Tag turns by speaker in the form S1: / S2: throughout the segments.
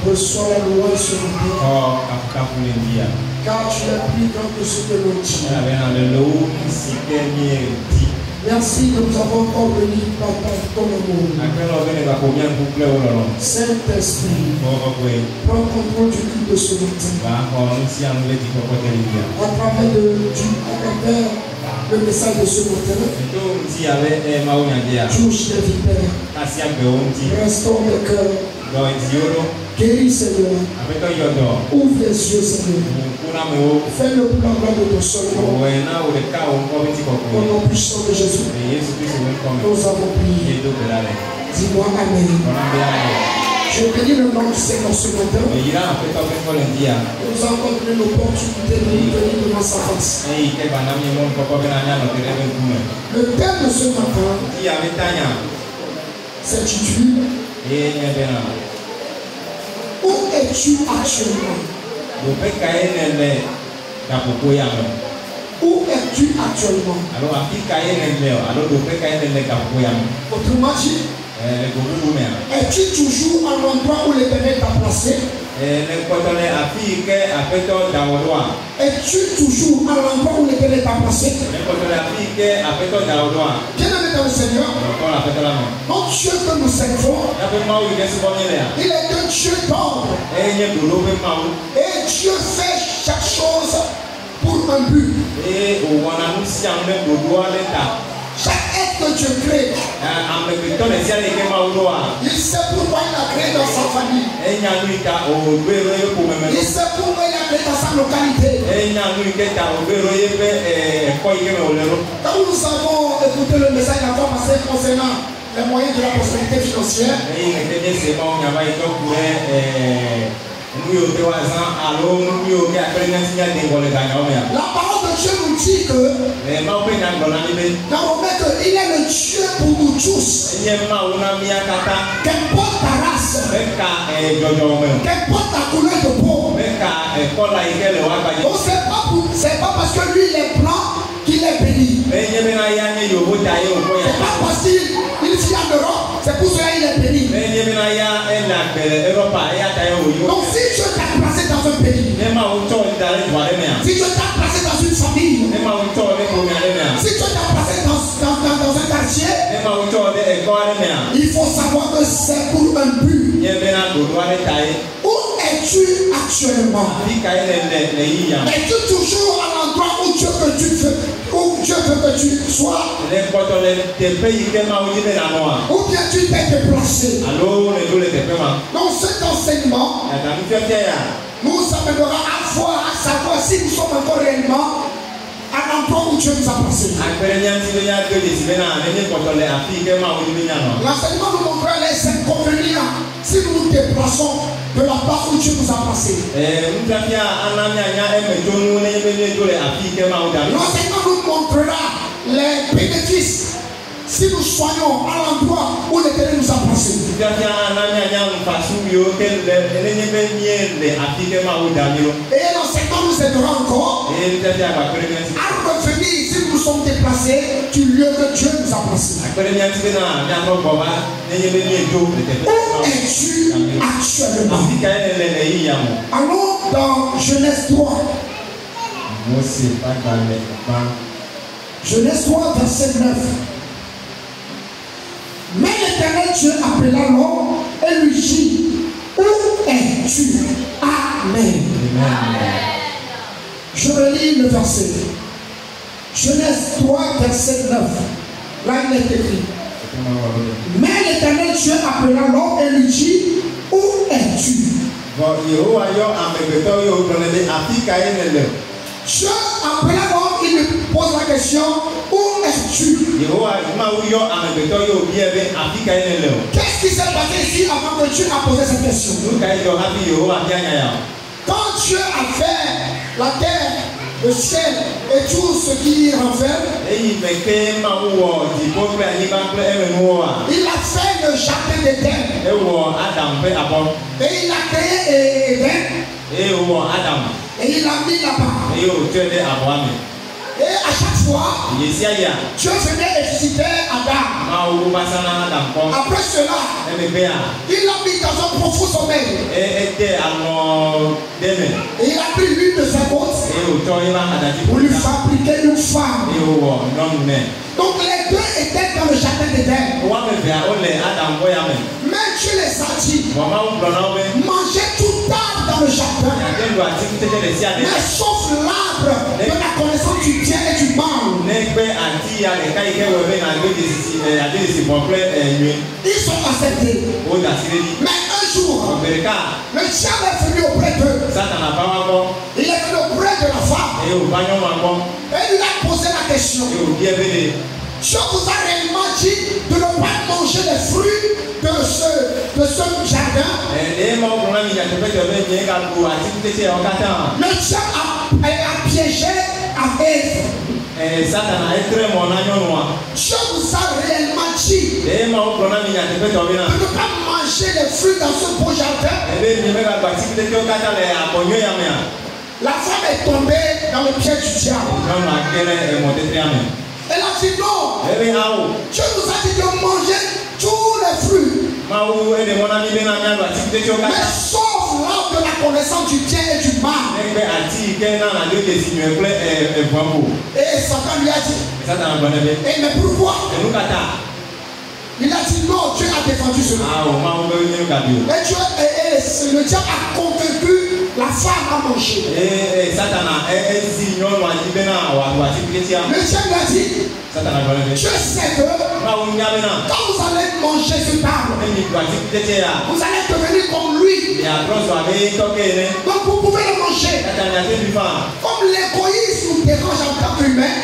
S1: Reçois la louange sur nous. Car tu es plus grand que ce que l'on dit. Merci que nous avons encore béni par ton amour. Saint-Esprit, prends contrôle du culte de ce matin. À travers le message de ce matin, touche les vipères, restaure les cœurs. Guéris, Seigneur. Ouvre les yeux, Seigneur. Fais-le pour la gloire de ton seul nom. Au nom puissant de Jésus, nous avons prié. Dis-moi Amen. Je bénis le nom du Seigneur ce matin. Nous avons donné l'opportunité de nous tenir devant sa face. Le thème de ce matin s'intitule Où es-tu actuellement? Où es-tu actuellement? Autrement dit, es-tu toujours à l'endroit où l'Éternel t'a placé? Es-tu toujours à l'endroit où l'Éternel t'a placé? Bien-aimé dans le Seigneur, notre Dieu que nous servons, il est un Dieu d'ordre. Et Dieu fait chaque chose pour un but. Chaque être que Dieu crée, il sait pourquoi il a créé dans sa famille. Il sait pourquoi il a créé dans sa localité. Quand nous avons écouté le message la fois passée concernant les moyens de la prospérité financière, la parole de Dieu nous dit que dans Romains qu'il est le Dieu pour nous tous. Qu'importe ta race, qu'importe ta couleur de peau, c'est pas parce que lui il est blanc qu'il est béni. C'est pas parce qu'il vient d'Europe, c'est pour cela qu'il est béni. Donc si Dieu t'a placé dans un pays, si Dieu t'a placé dans une famille, si Dieu t'a placé dans un quartier, il faut savoir que c'est pour un but. Où es-tu actuellement? Es-tu toujours à l'endroit où Dieu veut que tu
S2: soir, ou bien tu t'es déplacé. Dans cet enseignement, nous amènera à voir, à savoir si nous sommes encore réellement à l'endroit où Dieu nous a placés. L'enseignement nous montrera les inconvénients si nous nous déplaçons de la part où Dieu nous a placés. L'enseignement nous montrera les bénéfices si nous soyons à l'endroit où l'Éternel nous a placés. Et l'enseignement nous aidera encore à revenir si nous sommes déplacés du lieu que Dieu nous a placés. Où es-tu actuellement? Allons dans Genèse 3. Genèse 3, verset 9. Mais l'Éternel Dieu appela l'homme et lui dit: où es-tu? Amen. Je relis le verset. Genèse 3, verset 9. Là, il est écrit: mais l'Éternel Dieu appela l'homme et lui dit: où es-tu? Dieu appela l'homme, il lui pose la question: où es-tu? Qu'est-ce qui s'est passé ici avant que Dieu a posé cette question? Quand Dieu a fait la terre, le ciel et tout ce qui y renferme, il a fait le jardin d'Éden. Et il a créé Éden. Et il l'a mis là-bas. Et à chaque fois, Dieu venait et visitait Adam. Après cela, il l'a mis dans un profond sommeil. Et il a pris l'une de ses côtes pour lui fabriquer une femme. Donc les deux étaient dans le jardin d'Éden. Mais Dieu les a dit: mangez tout arbre dans le jardin, mais sauf l'arbre de la connaissance du bien et du mal. Ils sont acceptés. Mais un jour, le diable est venu auprès d'eux. Il est venu auprès de la femme et il lui a posé la question: Dieu vous a réellement dit de ne pas manger les fruits de ce jardin? Le diable a piégé à Ève. Dieu vous a réellement dit de ne pas manger les fruits dans ce beau jardin. La femme est tombée dans le piège du diable. Elle a dit non. Dieu nous a dit de manger tous les fruits, mais sauf l'arbre de la connaissance du bien et du mal. Et Satan lui a dit: mais pourquoi? Il a dit non, Dieu a défendu cela. Et le diable a convaincu la femme à manger. Le diable a dit: je sais que quand vous allez manger ce arbre, vous allez devenir comme lui. Donc vous pouvez le manger. Comme l'égoïsme nous dérange en tant qu'humain,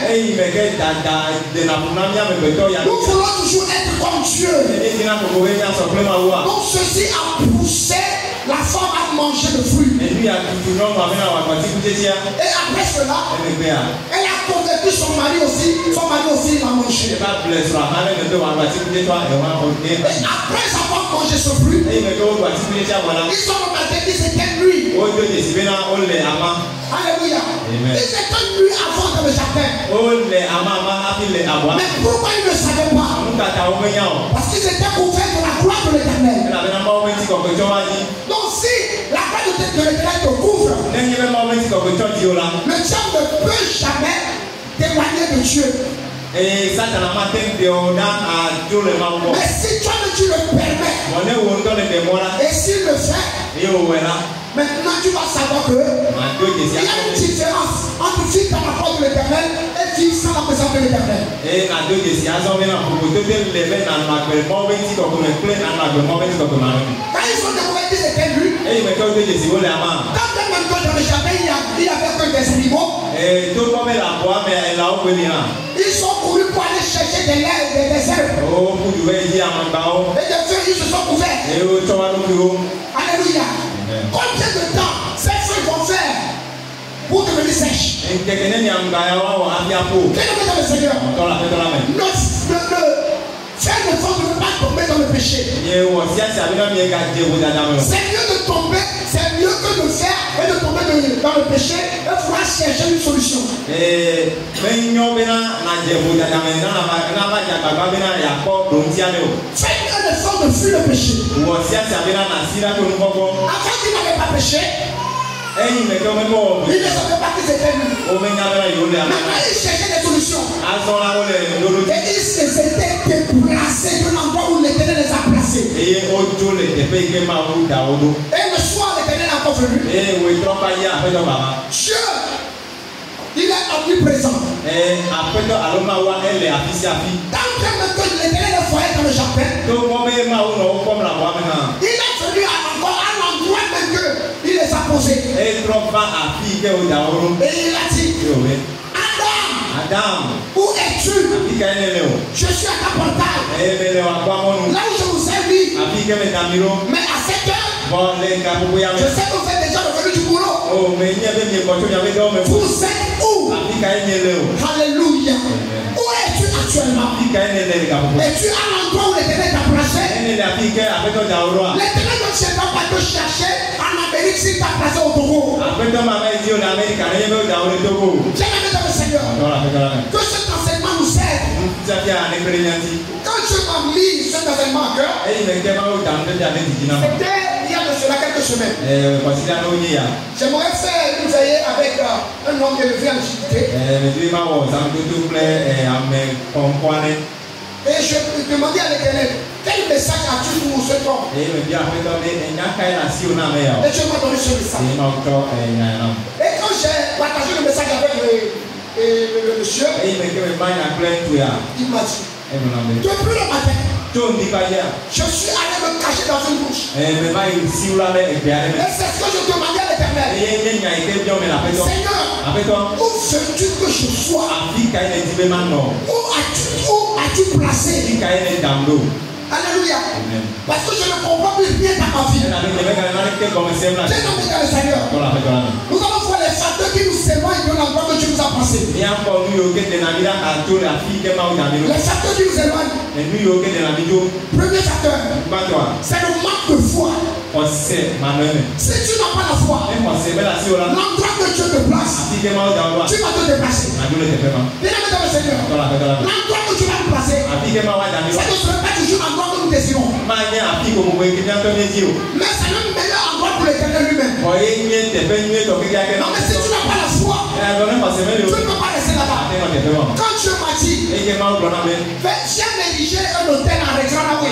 S2: nous voulons toujours être comme Dieu. Donc ceci a poussé la femme a mangé le fruit. Et après cela, elle a convaincu son mari aussi. Son mari aussi l'a mangé. Et après avoir mangé ce fruit, ils ont remarqué que c'était nuit. Alléluia. Ils étaient nuits avant dans le jardin. Mais pourquoi ils ne savaient pas? Parce qu'ils étaient couverts de la gloire de l'Éternel. Donc si la gloire de l'Éternel te couvre, le diable ne peut jamais t'éloigner de Dieu. Mais si toi tu le permets, et s'il le fait, Maintenant, tu vas savoir que il y a une différence entre vivre dans la porte de l'Éternel et vivre sans la présence de l'Éternel. Quand ils ont découvert qu'ils étaient nus, quand même dans le jardin, il y avait que des animaux. Ils sont courus pour aller chercher des herbes. Et des feuilles, ils se sont couverts. Alléluia. Combien de temps ces feuilles vont faire pour devenir sèches? Quel est le Seigneur? Faire l'effort de ne pas tomber dans le péché. C'est mieux de tomber, c'est mieux que de faire et de tomber dans le péché et pouvoir chercher une solution. Faites un effort de fuir le péché. Avant qu'il n'avait pas péché, il ne savait pas qu'ils étaient nus. Maintenant, ils cherchaient des solutions. Et ils se étaient déplacés de l'endroit où l'Éternel les a placés. Et le soir, l'Éternel est encore venu. Dieu, il est omniprésent. Tant que l'Éternel est foyer dans le jardin, il est venu encore à l'endroit même qu'il les a posés. Et il a dit, Adam, où es-tu? Je suis à ta portail. Là où je vous ai vu. Mais à cette heure, je sais que vous êtes déjà revenu du boulot. Vous êtes où? Alléluia. Où es-tu actuellement? Es-tu à l'endroit où l'Éternel t'a placé? L'Éternel ne viendra pas te chercher en Amérique s'il t'a placé au Togo. Bien-aimé dans le Seigneur, que cet enseignement nous aide. Quand je m'en mis cet enseignement à cœur, c'était il y a de cela quelques semaines. J'aimerais faire une veillée avec un homme élevé en antiquité. Et je demandais à l'Éternel, quel message as-tu pour cet homme? Et Dieu m'a donné ce message. Et quand j'ai partagé le message avec le monsieur, il m'a dit, depuis le matin, je suis allé me cacher dans une bouche. Et c'est ce que je demandais à l'Éternel. Seigneur, où veux-tu que je sois? Où as-tu placé? Alléluia. Parce que je ne comprends plus rien dans ma vie. J'ai nommé dans le Seigneur. Nous allons voir les facteurs qui nous éloignent de l'endroit que Dieu nous a placé. Les facteurs qui nous éloignent. Premier facteur, c'est le manque de foi. Si tu n'as pas la foi, l'endroit que Dieu te place, tu vas te déplacer. Bien-aimé dans le Seigneur, l'endroit que tu vas te placer, ça ne sera pas toujours l'endroit que nous désirons. Mais c'est le meilleur endroit pour l'Éternel lui-même. Non, mais si tu n'as pas la foi, tu ne peux pas rester là-bas. Quand Dieu m'a dit, j'ai négligé un hôtel à Regranaway.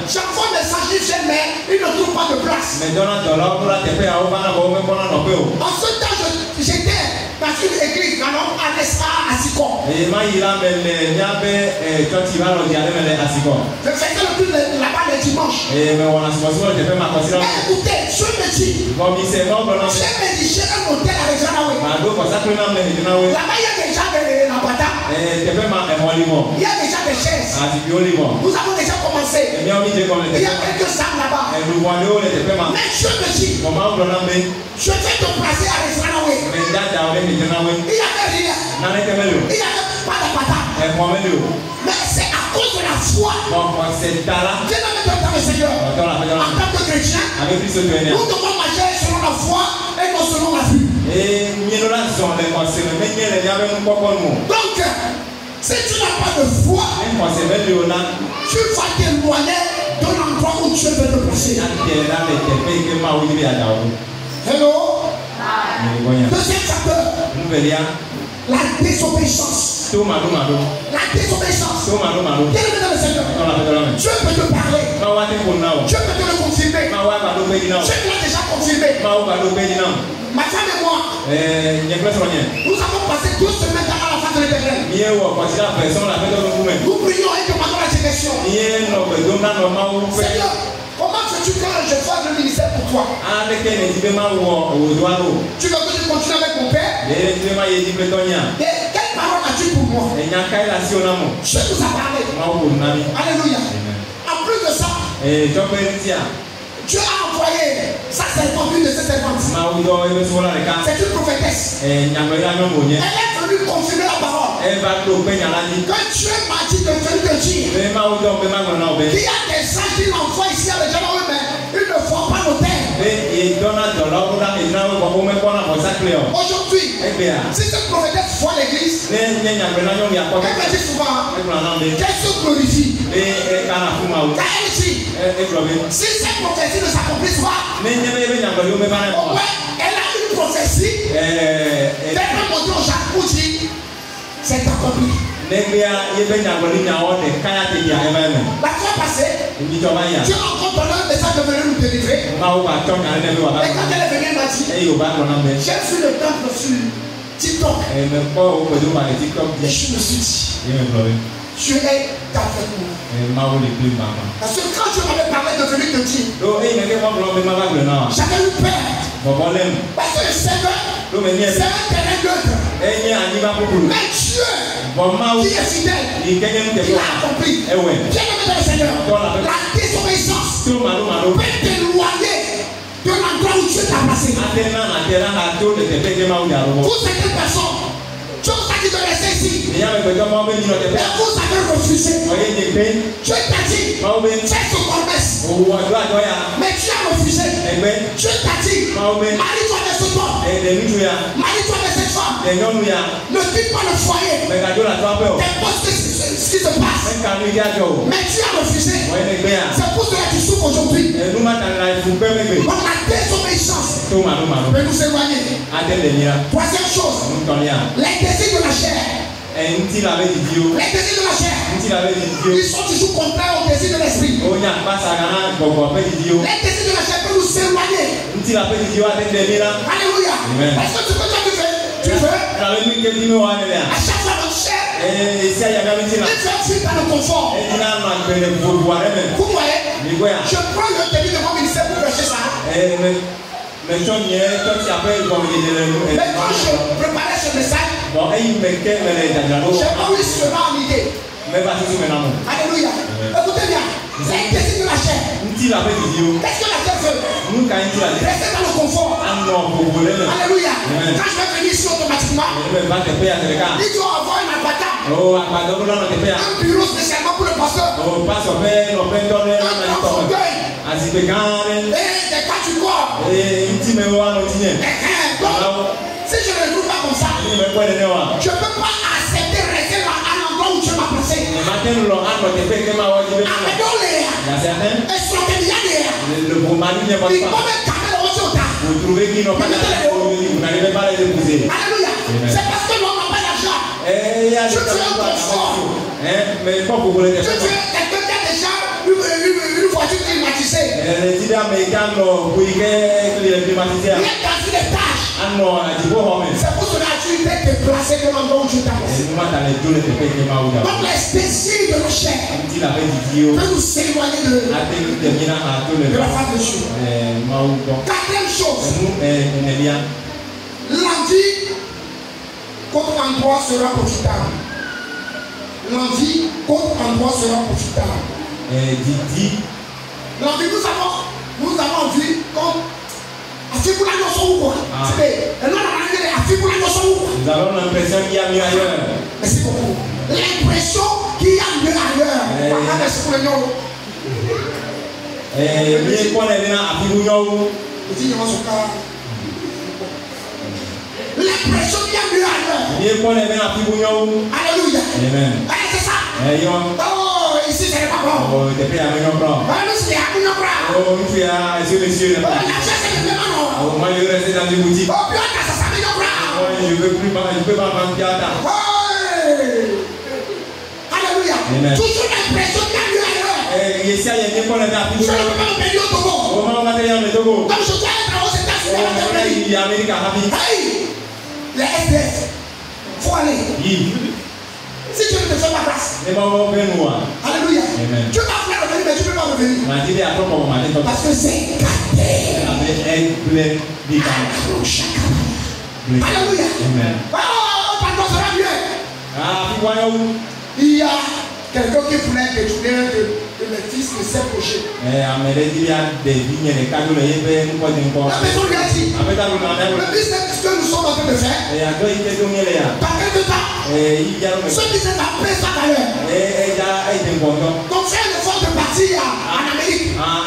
S2: Chaque fois mes messager chez mais il ne trouve pas de place. En ce temps, j'étais dans une église à Sikon. Je faisais le culte là-bas les dimanches. Mais écoutez, je me dis, j'ai négligé un hôtel à Regranaway. Là-bas, il y a déjà des lampadaires. Il y a déjà des chaises. Nous avons déjà commencé. Il y a quelques sacs là-bas. Mais je me dis, je vais te placer à Regranaway. Il n'y avait rien. Il n'y avait pas de patate. Mais c'est à cause de la foi. Dieu ne met pas dans le Seigneur. En tant que chrétien, nous devons marcher selon la foi et non selon la vue. Donc, si tu n'as pas de foi, tu vas t'éloigner de l'endroit où Dieu veut te placer. Hello? Deuxième facteur, la désobéissance. La désobéissance. Bien aimé dans le Seigneur. Dieu peut te parler. Dieu peut te le confirmer. Dieu l'a déjà confirmé. Ma femme et moi, nous avons passé 12 semaines à la face de l'Éternel. Nous prions et demandons la direction. Seigneur, comment veux-tu que je fasse le ministère pour toi? Tu veux que je continue avec mon père? Et quelle parole as-tu pour moi? Dieu nous a parlé. Alléluia. En plus de ça, Dieu a envoyé sa servante, une de ses servantes. C'est une prophétesse. Elle est venue confirmer la parole. Que Dieu m'a dit de venir te dire qu'il y a des sages qui l'envoient ici à l'éternel, mais ils ne font pas nos terres. Aujourd'hui, si cette prophétesse voit l'église, elle me dit souvent qu'elle se glorifie. Car elle dit, si cette prophétie ne s'accomplisse pas, au moins elle a une prophétie d'être montée au Jacques pour dire c'est accompli. La fois passée, Dieu a encore donné un message de venir nous délivrer. Et quand elle est venue, elle m'a dit, j'ai vu le temple sur TikTok. Et je me suis dit, Dieu est avec nous. Parce que quand Dieu m'avait parlé de venir te dire, j'avais eu peur. Parce que le Seigneur, c'est un terrain neutre. Mais Dieu, qui est fidèle, il a accompli. Bien aimé dans le Seigneur, la désobéissance peut t'éloigner de l'endroit où Dieu t'a placé. Pour certaines personnes, Dieu t'a dit de rester ici. Mais vous avez refusé. Dieu t'a dit, fais ce promesse. Mais tu as refusé. Dieu t'a dit, marie-toi de ce homme. Marie-toi de cette femme. Ne quitte pas le foyer. T'importe ce qui se passe. Mais tu as refusé. C'est pour cela que tu souffres aujourd'hui. Donc la désobéissance peut nous éloigner. Troisième chose, les désirs de la chair. Les désirs de la chair, ils sont toujours contraires aux désirs de l'esprit. Les désirs de la chair peuvent nous éloigner. Alléluia. Parce que tu veux. À chaque fois notre chair, il fait fuir dans le confort. Vous voyez, je prends le début de mon ministère pour prêcher ça. Mais quand je préparais ce message, j'ai pas eu seulement en idée. Alléluia. Écoutez bien. Les désirs de la chair. Qu'est-ce que la chair veut? Rester dans le confort. Alléluia. Quand je vais venir ici automatiquement, il doit avoir un appartement. Un bureau spécialement pour le pasteur. Un fauteuil. Et des cas du corps. Si je ne le trouve pas comme ça, je ne peux pas accepter de rester là à l'endroit où Dieu m'a placé. Alléluia. C'est parce que l'homme n'a pas d'argent. Je veux un confort. Je veux quelqu'un qui a déjà une voiture climatisée. Il y a quasi des tâches. C'est pour cela que tu t'es déplacé de l'endroit où tu t'as placé. Donc les désirs de la chair peuvent nous éloigner de la face de Dieu. Quatrième chose, l'envie contre l'endroit sera profitable. L'envie contre l'endroit sera profitable. L'envie, nous avons envie comme nous avons l'impression qu'il y a mieux ailleurs. Merci beaucoup. L'impression qu'il y a mieux ailleurs. Merci pour le nom. L'impression qu'il y a mieux ailleurs. Alléluia. C'est ça. Oh, ici c'est pas bon. Oh, c'est pas bon. Moi je reste dans une boutique. Je ne peux pas vendre théâtre. Toujours l'impression qu'il y a mieux ailleurs. Je ne peux pas me payer au Togo. Donc je dois être aux États-Unis. Hey, les SDS, il faut aller. Si tu ne te fais pas place. Alléluia. Tu vas faire revenir, mais tu ne peux pas revenir. Parce que c'est gâté. Alléluia. Oh, pardon, ça va mieux. Il y a quelqu'un qui voulait détourner de mes fils de ses projets. La maison lui a dit, le business que nous sommes en train de faire, par quelque temps, ce business a pris sa valeur. Donc fais l'effort de partir en Amérique. Donc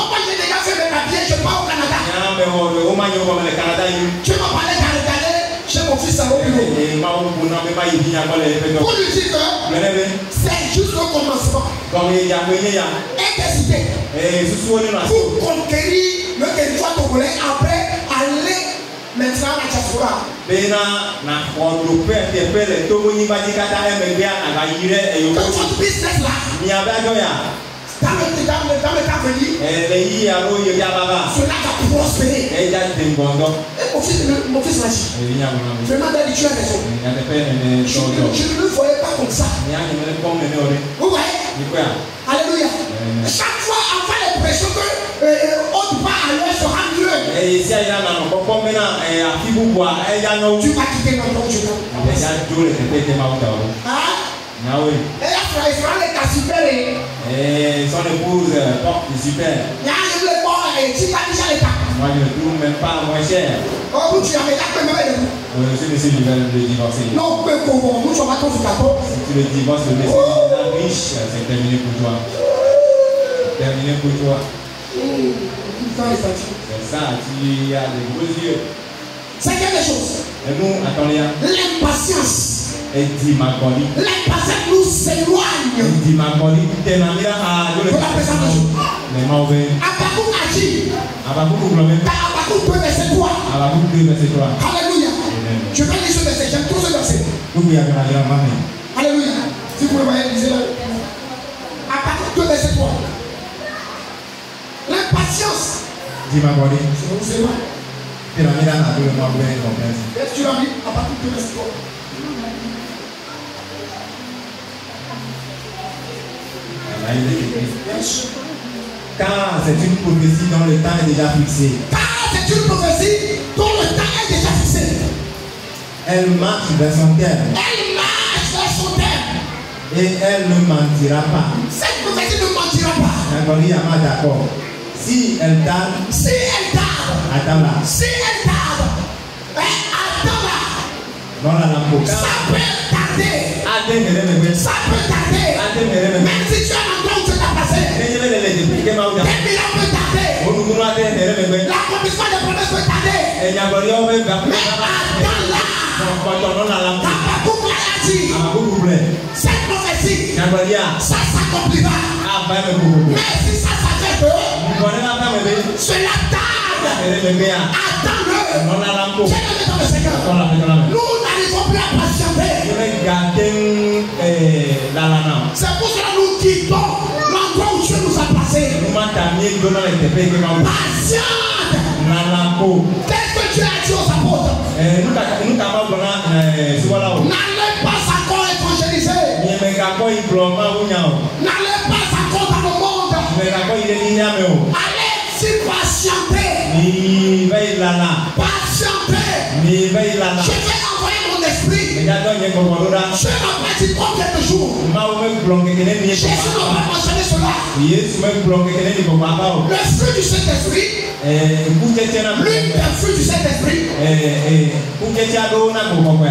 S2: moi j'ai déjà fait mes papiers, je pars au Canada. Tu m'as parlé d'aller chez mon fils à l'autre bureau. Pour lui dire que c'est juste le commencement. Intensité. Pour conquérir le territoire togolais, après aller maintenant à la diaspora. Dans votre business là, dans le temps venu, cela va prospérer. Mon fils m'a dit, vraiment Daddy, tu as raison. Je ne le voyais pas comme ça. Vous voyez? Alléluia. Chaque fois, avant l'impression que autre part alors sera mieux. Tu vas quitter l'endroit où tu vas. Et après, il sera les cas super.
S1: Son épouse porte super. Moi je ne trouve même pas moins cher.
S2: Si
S1: monsieur lui veut le divorcer.
S2: Non, si tu
S1: le divorces, le laisser riche, c'est terminé pour toi. Terminé pour toi. C'est ça, tu as des gros yeux.
S2: Cinquième chose.
S1: Et nous, attendez.
S2: L'impatience.
S1: L'impatience
S2: nous s'éloigne. Abakouk agit. Abakouk 2 verset 3. Alléluia. Je vais lire ce verset. J'aime trop ce verset. Alléluia. Si vous le voyez, lisez-le. Abakouk 2 verset 3. L'impatience.
S1: Je vous éloigne.
S2: Est-ce que tu l'as mis? Abakouk 2 verset 3.
S1: Car c'est une prophétie dont le temps est déjà fixé.
S2: Car c'est une prophétie dont le temps est déjà fixé.
S1: Elle marche vers son terme.
S2: Elle marche vers son terme.
S1: Et elle ne mentira pas.
S2: Cette prophétie ne mentira pas.
S1: D'accord. Si elle tarde. Attends-la.
S2: Si elle tarde. Attends-la.
S1: Non, la lampe.
S2: Ça peut tarder. Ça peut tarder. Même si tu as un endroit où tu l'as passé. L'accomplissement des promesses peut tarder. Mais attends-la. Abakouk l'a dit. Cette prophétie, ça s'accomplira. Mais si ça s'arrête, cela tarde. Attends-le. Dans le Seigneur. Nous n'arrivons plus à patienter. C'est pour cela que nous quittons l'endroit où Dieu nous a placés. Patiente. Qu'est-ce que Dieu a dit aux apôtres? N'allez pas encore évangéliser. N'allez pas encore dans le monde. Allez s'y patienter. Patienter. Je vais envoyer mon esprit. Je n'ai pas dit combien de jours. Jésus n'a pas mentionné cela. Le fruit du Saint-Esprit. L'une des fruits du Saint-Esprit.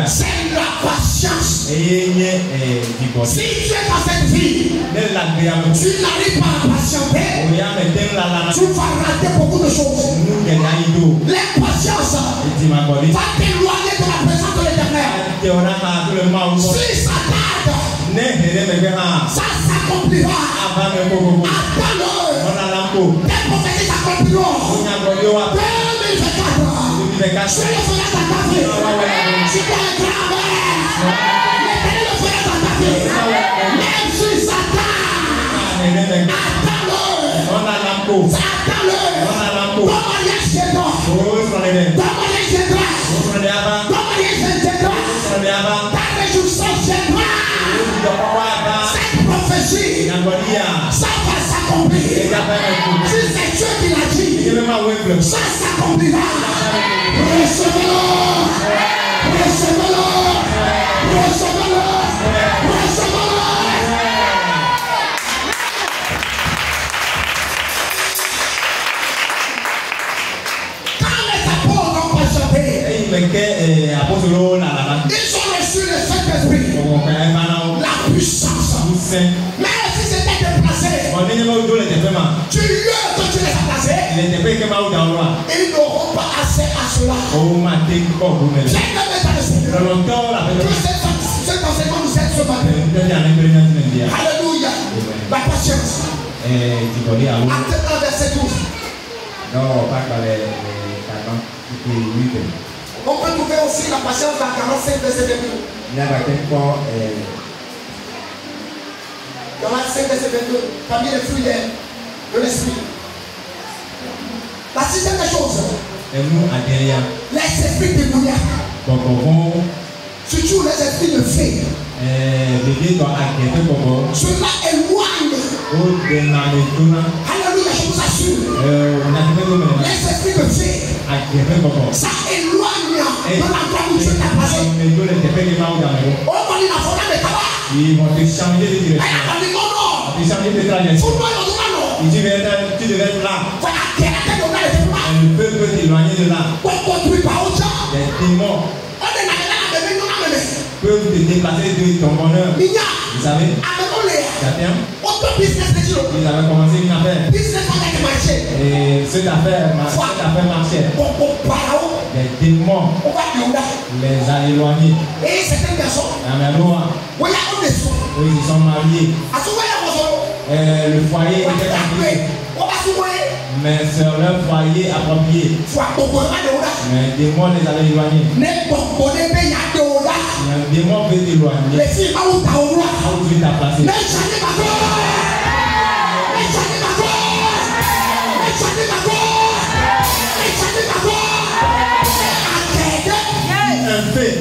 S2: C'est la patience. Si tu es dans cette vie, tu n'arrives pas à patienter. Tu vas rater beaucoup de choses. L'impatience va t'éloigner de la présence de l'Éternel. Si ça tarde, ça s'accomplira. Attends-le. Tes prophéties s'accompliront. 2024. Je le ferai à ta table. Tu dois être L'éternel le fera dans ta vie. Même si Satan, attends-le. Attends-le. Ton mariage viendra. Ton mariage viendra. Ton mariage viendra. Ta réjouissance viendra. Cette prophétie, ça va s'accomplir. Si c'est Dieu qui l'a dit, ça s'accomplira. Recevez-le. Recevez-le. Recevez-le. Recevez-le. Quand les apôtres ont chanté, ils ont reçu le Saint-Esprit, la puissance. Mais si c'était déplacé, du lieu que tu les as placés, ils n'auront pas assez à cela. Que cet enseignement nous aide ce matin. Alléluia. La patience. Acte 1, verset 12. On peut trouver aussi la patience dans 45, verset 22. Dans la 5, verset 22, parmi les fruits de l'esprit. La sixième des choses, les esprits démoniaques, surtout les esprits de fée, cela éloigne. Alléluia, je vous assure. Les esprits de fée, ça éloigne dans l'endroit où Dieu t'a placé. Oh, on dit la forêt de tabac.
S1: Ils vont te changer de direction. Te changer de trajectoire. Tu devais être là. Le peuple t'éloigner de là. Les démons peuvent te déplacer de ton bonheur. Vous savez, certains, ils avaient commencé une affaire. Et cette affaire marchait. Les démons les a éloignés.
S2: Et certaines personnes,
S1: ils se sont mariés. Le foyer était approprié. Mais sur leur foyer approprié. Mais les démons les avaient éloignés. Un démon peut t'éloigner. Où tu t'as placé. Un fait.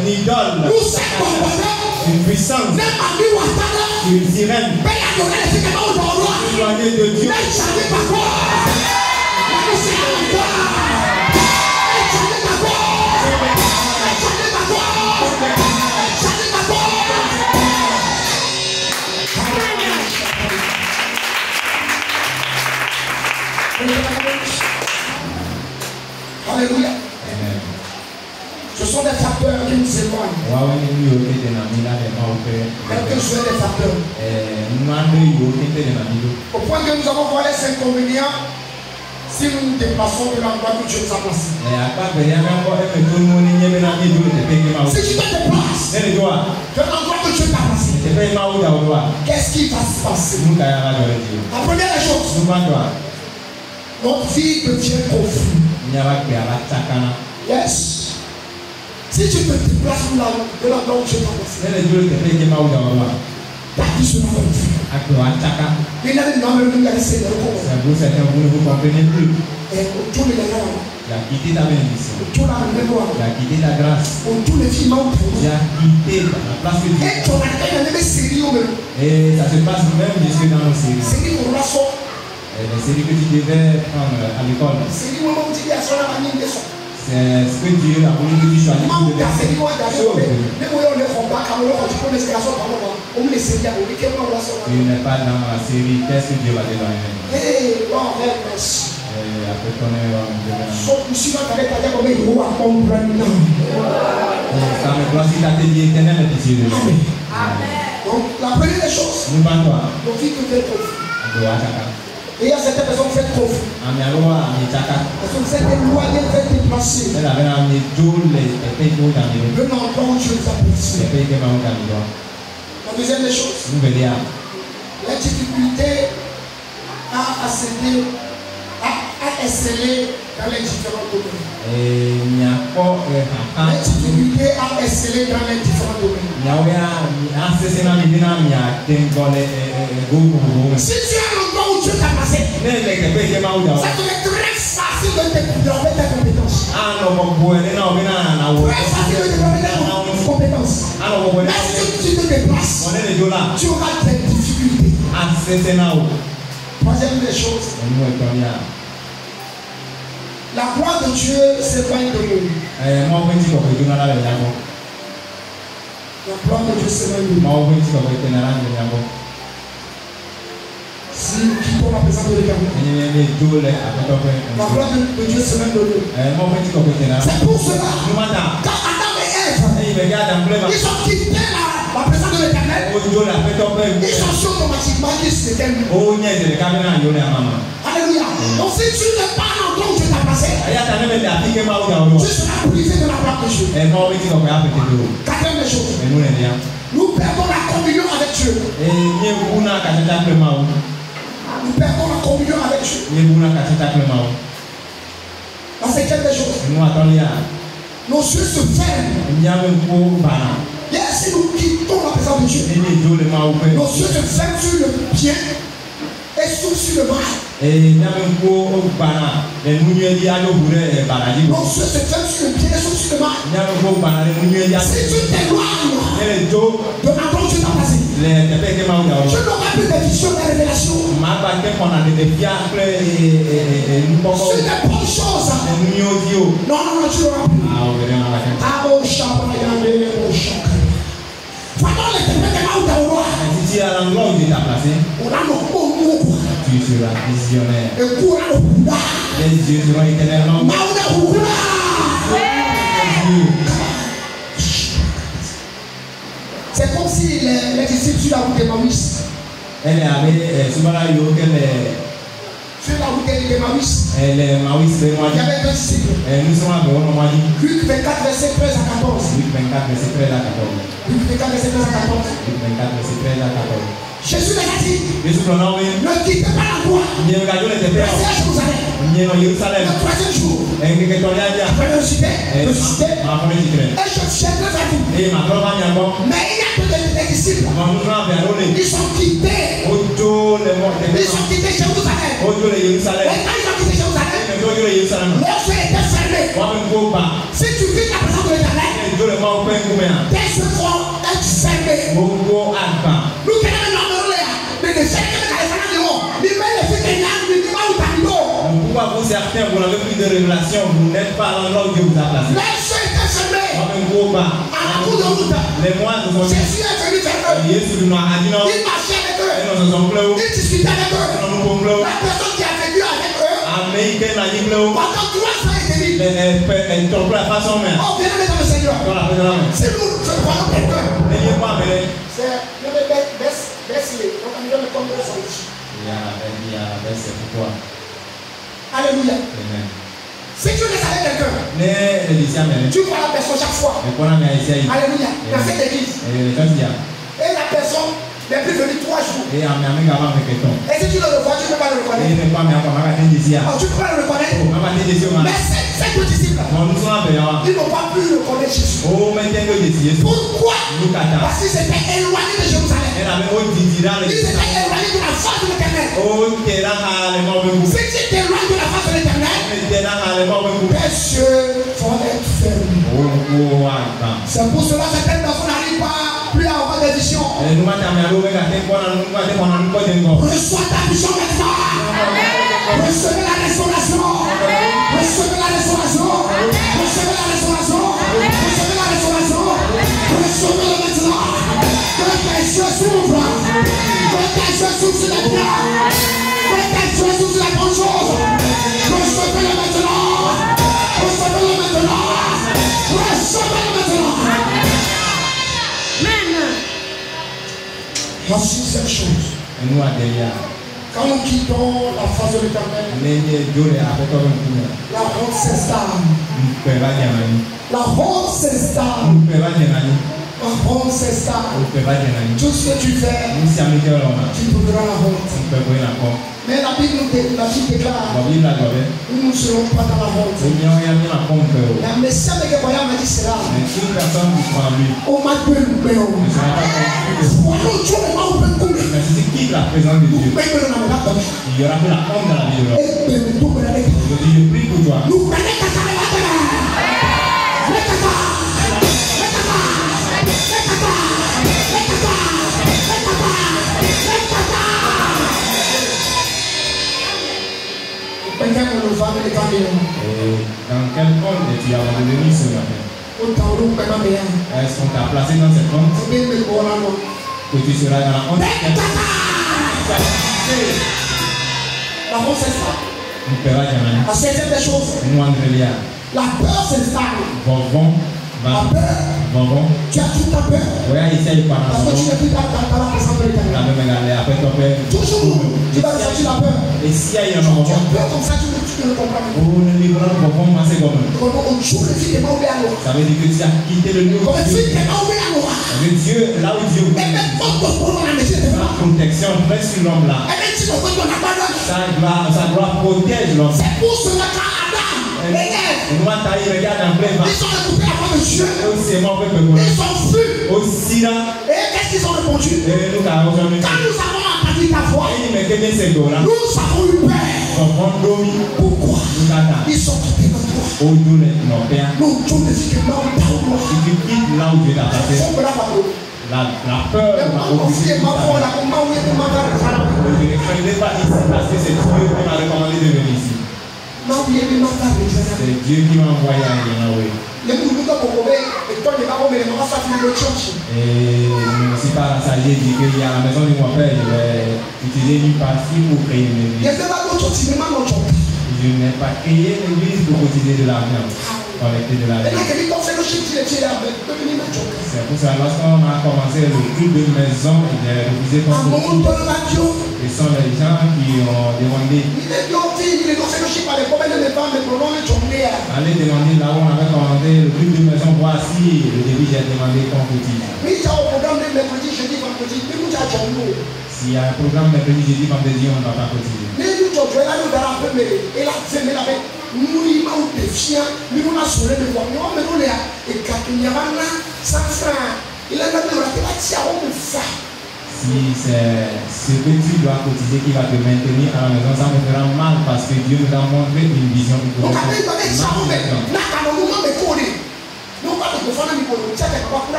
S1: Une idole. Une puissance. Une sirène. Éloigné de Dieu.
S2: Alléluia. Ce sont des facteurs qui nous éloignent. Quelques sont des facteurs. Au point que nous avons volé ces inconvénients si nous nous déplaçons de l'endroit où Dieu nous a placés. Si tu te déplaces de l'endroit où Dieu t'a placé, qu'est-ce qui va se passer? La première des choses, notre vie devient confuse. Yes. Si tu te déplaces de l'endroit où Dieu t'a placé, ta vie sera confuse. Il avait une âme qui a laissé le corps.
S1: Vous ne vous comprenez plus.
S2: Et autour de l'endroit,
S1: il a quitté ta bénédiction.
S2: autour de l'endroit,
S1: il a quitté ta grâce.
S2: autour de filles,
S1: il a quitté la place que Dieu.
S2: Et ton accueil avait sérieux.
S1: Et ça se passe même jusque dans nos séries.
S2: Série pour la soeur.
S1: Les séries que tu devais prendre à l'école.
S2: Série où on dit à son ami de son.
S1: C'est ce que Dieu a voulu que tu choisisses pour le faire. Tu n'es pas dans la série. Qu'est-ce que Dieu va te donner? Après ton erreur, ça me doit si tu as dit éternel est ici de lui.
S2: Donc la première des choses,
S1: nous battons.
S2: nos vies peuvent être confuses. Et il y a certaines personnes qui font confuses. Parce que vous êtes éloigné, vous êtes déplacé. Le endroit où Dieu vous a placé. La deuxième des choses, la difficulté à accéder, à escalé dans les différents domaines. L'intimidité a escalé dans les différents domaines. Si tu es à l'endroit où Dieu t'a placé, ça te est très facile de développer tes compétences. Très facile de développer tes compétences. Mais si tu te déplaces, tu auras des difficultés. Troisième des choses, la gloire de Dieu s'éloigne de nous. La gloire de Dieu s'éloigne de nous. Si nous quittons la présence de l'Éternel, la gloire de Dieu s'éloigne de nous. C'est pour cela, quand Adam et Ève, ils ont quitté la présence de l'Éternel, ils ont su automatiquement qu'ils s'étaient mis. Alléluia. Donc si tu n'es pas à l'endroit où Dieu t'a placé, tu seras privé de la gloire de Dieu. Quatrième des choses, nous perdons la communion avec Dieu. Nous perdons la communion avec Dieu. La cinquième des choses, nos yeux se ferment. Et si nous quittons la présence de Dieu, nos yeux se ferment sur le bien et sur le mal. Nos yeux se ferment sur le bien et sur le mal. Si tu t'éloignes de l'endroit où Dieu t'a placé, tu n'auras plus de vision, de révélation. Sur des bonnes choses. Non, tu n'auras plus. Pendant les départements où tu as
S1: tu seras visionnaire.
S2: Les
S1: yeux seront éternellement.
S2: C'est comme si les disciples sur la route de Maïs.
S1: Elle est avec sur la route de
S2: Maïs. Il y avait deux disciples.
S1: Nous sommes à
S2: Luc 24, verset 13 à 14.
S1: Luc 24, verset 13 à 14.
S2: Luc 24, verset 13 à 14.
S1: Luc 24, verset 13 à 14.
S2: Jésus les a dit,
S1: ne
S2: quittez pas la voie. Restez à Jérusalem. Le troisième jour, après le ressuscité, et je viendrai vers vous. Mais il y a que des disciples. Ils sont quittés. Ils ont quitté Jérusalem. Et quand ils ont quitté Jérusalem, leur yeux étaient fermés. Si tu vis la présence de l'Éternel, tes yeux vont être fermés. Nous
S1: pourquoi vous certains vous n'avez plus de révélation, vous n'êtes pas à l'endroit où Dieu vous a placé.
S2: Les yeux étaient fermés. À la cour de route.
S1: Les moines sont
S2: Jésus est venu vers eux. Il marchait avec eux. Il discutait avec eux. La personne qui a vécu avec eux pendant 3 ans et demi. Oh, bien aimé dans le Seigneur. Si nous prenons quelqu'un, c'est baisse-les. Donc, on donne comme de son outil. Alléluia. Si tu laisses avec quelqu'un, tu vois la personne chaque fois. Alléluia. Dans cette église. Et la personne n'est plus venue 3 jours. Et si tu le revois, tu ne peux pas le reconnaître. Tu peux pas le reconnaître. Mais ces deux disciples, ils n'ont pas pu reconnaître Jésus. Pourquoi? Parce qu'ils s'étaient éloignés de Jérusalem. Ils étaient éloignés de la face de l'Éternel. Si tu t'éloignes de la face de l'Éternel, tes yeux vont être fermés. C'est pour cela que certaines personnes n'arrivent pas plus à avoir des visions. Reçois ta vision maintenant. Recevez la restauration. Recevez la restauration. Recevez la restauration. Recevez la restauration. Recevez-le maintenant. Que tes yeux s'ouvrent. Que tes yeux s'ouvrent sur la biens. Que tes yeux s'ouvrent sur la bonne chose. Recevez-le maintenant. Recevez-le maintenant. Recevez-le maintenant. Amen. La sixième chose. Quand nous quittons la face de l'Éternel, la honte s'installe. La honte s'installe. Tout ce que tu fais, tu trouveras la honte. Mais la Bible déclare, nous ne serons pas dans la honte. La message que Boya m'a dit cela. On m'a donné le béon.
S1: Mais si tu quittes la présence de Dieu, il y aura plus la honte dans la vie de l'homme. Je prie pour toi.
S2: Et dans
S1: quel compte es-tu abandonné ce matin? Est-ce qu'on t'a placé dans cette compte? Que tu seras dans la honte?
S2: La honte s'installe.
S1: La
S2: septième des choses. La peur s'installe. La peur. Tu as toute ta peur. Parce que tu n'es plus dans la présence de l'Éternel. Toujours, tu vas ressentir la peur.
S1: Et si il y a un
S2: moment, tu as peur comme ça, tu ne le comprends pas. Ça
S1: veut dire que tu as quitté le lieu. Dieu, là où Dieu la protection reste sur l'homme là. Sa gloire protège l'homme.
S2: C'est pour cela qu'Adam,
S1: ils
S2: ont écouté la voix de Dieu. Ils sont fus.
S1: Aussi là.
S2: Et qu'est-ce qu'ils ont répondu? Quand nous avons entendu ta voix, nous avons eu peur. Pourquoi? Ils sont quittés dans toi.
S1: Non,
S2: Dieu ne dit que non,
S1: si tu quittes là où Dieu t'a placé, la peur m'a obligé. Je ne craindrais pas ici parce que c'est Dieu qui m'a recommandé de venir ici. C'est Dieu qui m'a envoyé à Yanaoué. Et je ne me suis pas rassasié de dire qu'il y a la maison de mon père, je vais utiliser une partie pour créer une église. Je n'ai pas créé une église pour continuer de l'argent. Collecter de l'argent. C'est pour ça lorsqu'on a commencé le culte de maison, il est refusé par beaucoup. Ce sont les gens qui ont demandé. Allez demander là où on avait commandé le culte de maison, voici le début, j'ai demandé qu'on continue. S'il y a un programme mercredi, jeudi, vendredi, on ne va pas continuer. Si c'est ce que tu dois cotiser qui va te maintenir à la maison, ça me fera mal parce que Dieu nous a montré une vision pour nous.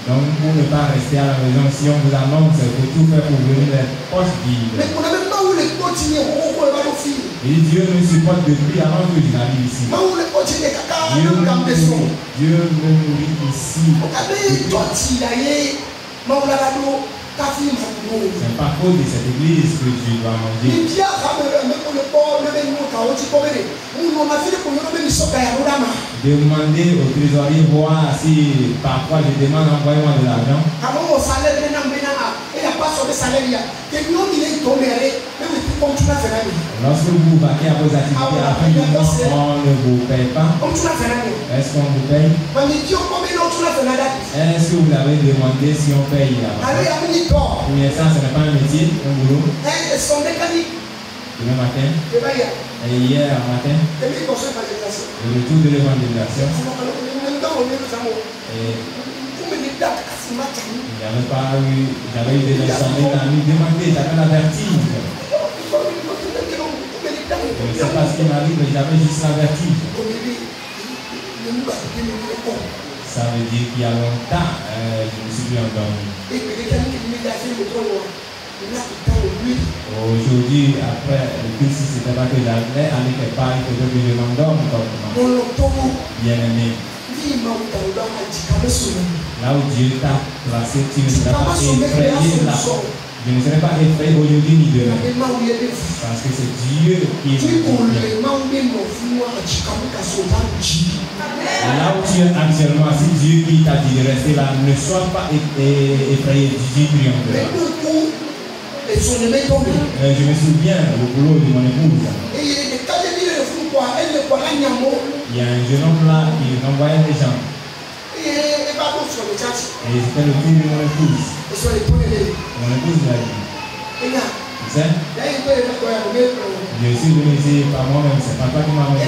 S1: Donc, pour ne pas rester à la maison, si on vous annonce, il faut tout faire pour venir les poches vides. Et Dieu me supporte depuis avant que je n'arrive ici. Dieu me nourrit ici. C'est par cause de cette église que tu dois manger. Demandez au trésorier voir si parfois je demande envoyez-moi de l'argent. Lorsque vous vaquez à vos activités à la fin du mois, on ne vous paye pas. Est-ce qu'on vous paye? Est-ce que vous avez demandé si on paye là-bas? Pour l'instant, ce n'est pas un métier, un boulot. Demain matin et hier matin, le retour de l'évangélisation. J'avais eu des assemblées d'amis demander, j'avais la vertige. Je ne sais pas ce qui m'arrive, mais j'avais juste la vertige. Ça veut dire qu'il y a longtemps, je me suis plus endormi. Aujourd'hui, après le culte, si c'était pas que j'allais aller quelque part, il faudrait que je m'endorme correctement. Bien aimé. Là où Dieu t'a placé, tu ne seras pas effrayé là. Je ne serai pas effrayé aujourd'hui ni demain. Parce que c'est Dieu qui est là où tu es actuellement, si Dieu qui t'a dit de rester là, ne sois pas effrayé, Dieu triomphera. Je me souviens au boulot de mon épouse. Il y a un jeune homme là qui envoyait des gens. Et c'était le jour de mon épouse. Mon épouse l'a dit. Tu sais? Je suis venu ici par moi-même, c'est pas toi qui m'as amené.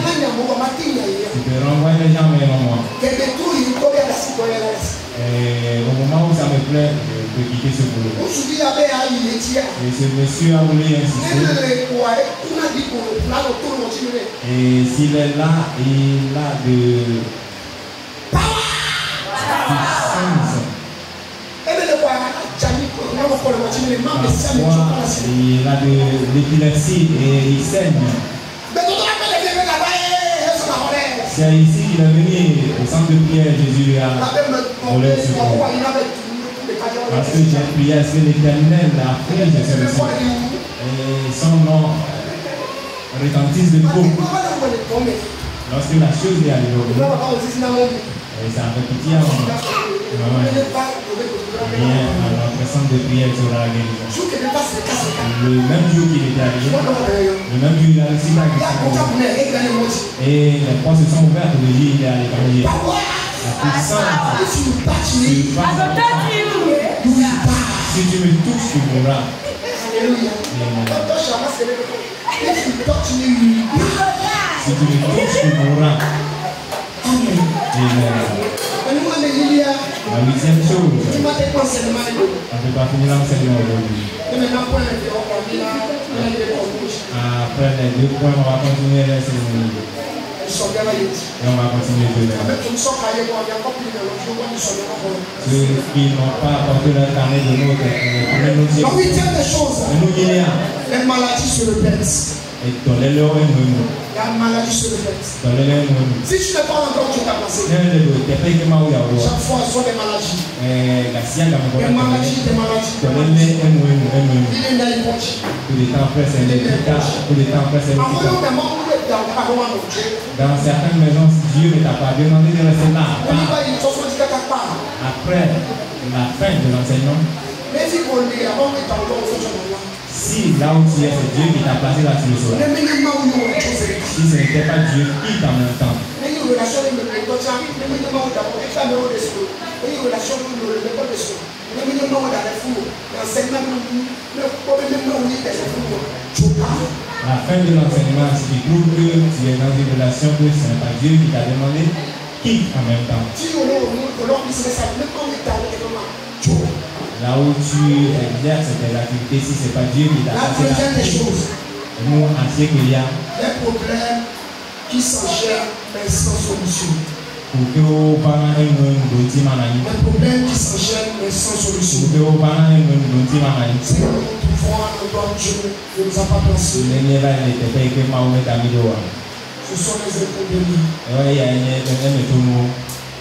S1: Tu peux renvoyer les gens, mais non moi. Et au moment où ça me plaît, je peux quitter ce boulot. Et ce monsieur a voulu insister. Et s'il est là, il a de puissance. Il a de l'épilepsie et il saigne. C'est ici qu'il est venu au centre de prière, Jésus lui a volé ce corps. Parce que j'ai prié à ce que l'Éternel a fait Jésus aussi. Et son nom retentisse de trop. Lorsque la chose est arrivée au bout, et ça a fait pitié à moi. Viens à notre centre de prière sur la guérison. Le même jour qu'il était arrivé, le même jour il a reçu la guérison. Et les portes se sont ouvertes, le jour il est allé comme hier. La puissance, si tu me touches, tu mourras.
S2: Alléluia.
S1: Si tu me touches, tu mourras. Amen. La huitième chose, on ne peut pas finir l'enseignement aujourd'hui. Après les 2 points, on va continuer les cérémonies. Et on va continuer demain. Ceux qui n'ont pas apporté leur carnet de notes,
S2: la huitième des choses, les maladies se répètent.
S1: Et donnez-leur un nom.
S2: La maladie se répète. Si tu n'es pas encore, tu t'as passé. Chaque fois, ce sont des maladies. Des maladies. Il est là,
S1: dans certaines maisons, Dieu ne t'a pas demandé de rester là. Après la fin de l'enseignement, si là où tu es, c'est Dieu qui t'a placé là sur le sol. Si ce n'était pas Dieu, qui t'en même temps. La fin de l'enseignement, ce qui prouve que tu es dans une relation que ce n'est pas Dieu qui t'a demandé, qui en même temps. Là où tu exerces tes activités, si ce n'est pas Dieu qui t'a placé là, nous, en ce qu'il y a
S2: des problèmes qui s'enchaînent mais sans solution.
S1: Des
S2: problèmes qui s'enchaînent mais sans solution. C'est notre pouvoir, Dieu ne nous a pas placés. Ce sont les inconvénients.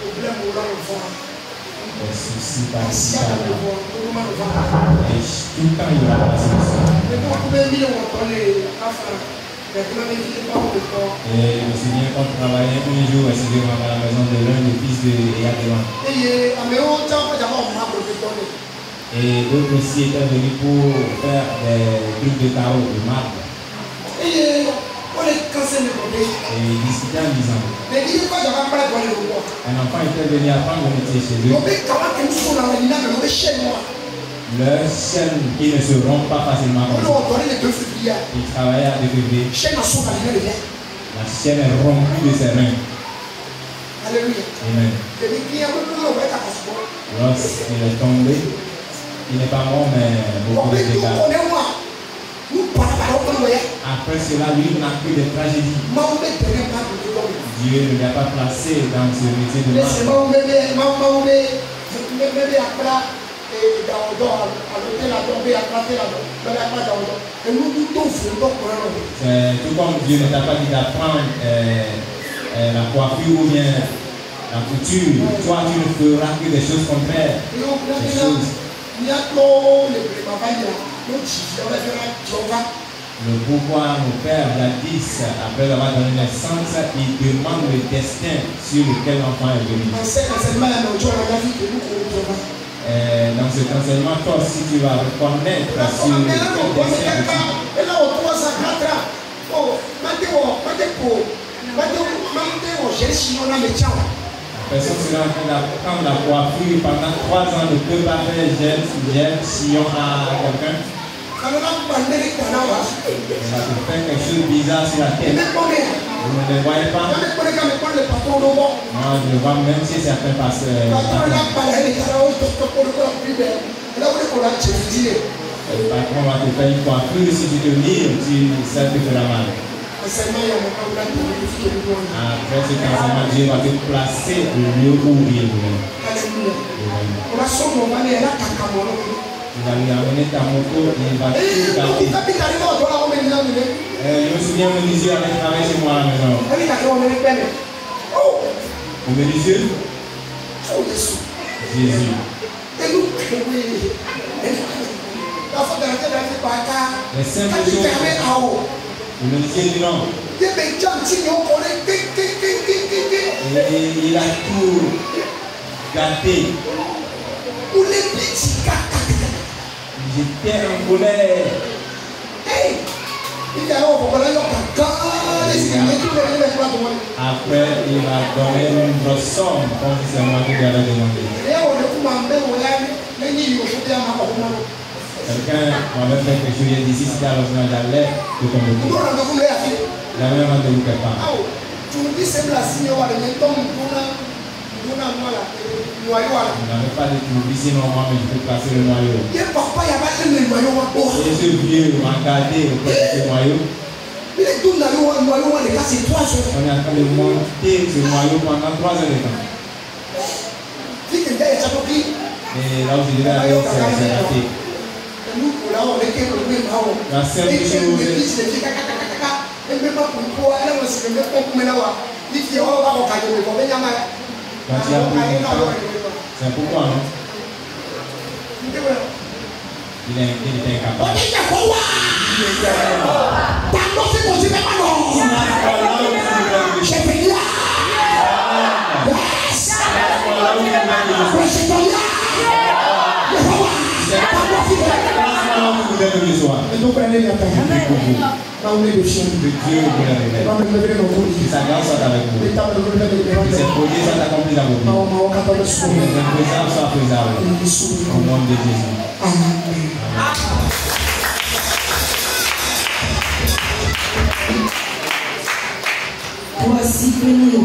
S2: Problème au l'enfant.
S1: Les soucis par-ci par-là. Et tout le temps, il y aura la solution. Et je me souviens quand on travaillait un jour excusez-moi, à la maison de l'un des fils de Yadewan. Et d'autres aussi étaient venus pour faire des trucs de carreaux, de marbre. Et ils discutaient en disant un enfant était venu apprendre le métier chez eux. Leur chaîne qui ne se rompt pas facilement. Il travaillait à découvrir. La chaîne est rompue de ses reins.
S2: Alléluia.
S1: Amen. Lorsqu'il est tombé, il n'est pas mort, mais beaucoup de dégâts. Après cela, lui n'a que des tragédies. Dieu ne l'a pas placé dans ce métier de marbre. C'est tout comme Dieu ne t'a pas dit d'apprendre la coiffure ou bien la couture. Toi, tu ne feras que des choses contraires. Des choses. Le pouvoir, mon père, jadis, après avoir donné naissance, il demande le destin sur lequel l'enfant est venu. Dans cet enseignement, toi aussi, tu vas reconnaître sur quel destin Personne sera en train d'apprendre la coiffure pendant 3 ans, ne peut pas faire gel, sillon à quelqu'un. Ça te fait quelque chose de bizarre sur la tête. Vous ne le voyez pas? Moi, je le vois même si certains passent. Le patron va te faire une coiffure, si tu te mires, ça te fera mal. Après cet enseignement, Dieu va te placer au lieu où il est. Tu vas lui amener ta moto et il va tout gâter. Je me souviens, mon monsieur avait travaillé chez moi à la maison. Au menuisier? Jésus. Les simples choses. Le menuisier dit non. Et il a tout gâté. J'étais en colère. Après, il m'a donné une grosse somme comme si c'est moi qui lui avais demandé. Quelqu'un m'avait fait quelque chose, il a dit si c'était à l'ordinaire, j'allais te tomber. Il avait un rendez-vous quelque part. Il n'avait pas de trouble, sinon moi, mais je peux placer le noyau. Et ce vieux m'a gardé auprès de ce noyau. On est en train de monter ce noyau pendant 3 heures de temps. Et là où je devais aller, c'est raté. La seule chose. Quand tu as pris mon temps, c'est pourquoi non? Il était incapable.
S2: Então para ele até
S1: Sa grâce soit avec vous. Ses projets sont accomplis dans vos vies. Ses imprésables soient faisables. Au nom de Jésus.
S3: Voici que nous